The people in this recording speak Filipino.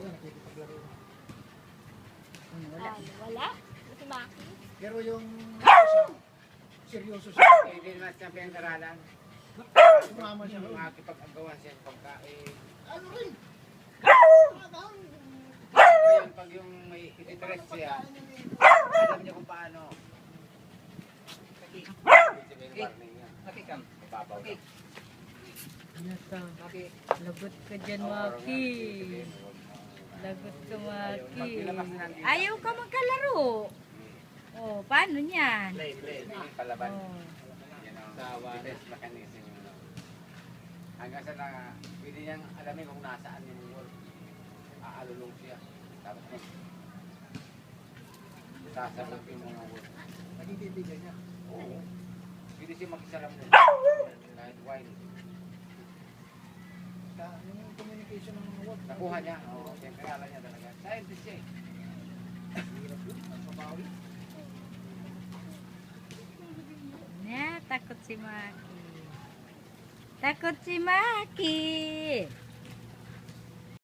Nakikipaglaro. Wala. Wala? Si Maki? Pero yung siya, seryoso siya. Hindi naman siya pinag-aralan. Sumama siya. Makakipag-agawan siya sa pagkain. Ano rin? Ngayon, pag yung may interest siya, alam niya kung paano. Nakikam. Babaw lang. Nata. Lagot ka dyan, Maki. Lagot ka, Maki. Ayaw ka magkalaro. Oh, paano niyan? Play. Palaban. Oh. Yan ang defense mechanism. Hanggang sa na, pwede niyang alamin kung nasaan yung wolf. Aalulong siya. Tapos sasagot yung mga wolf. Naging kaibigan niya. Oo. Pwede siya makisalam nun. Kahit wild. Yung communication ng mga wolf. Nakuha niya. Oo. Siyempre alam niya talaga. Scientist siya eh. Hirap yun. Mababawi. Yeah, takot si Maki. Takot si Maki.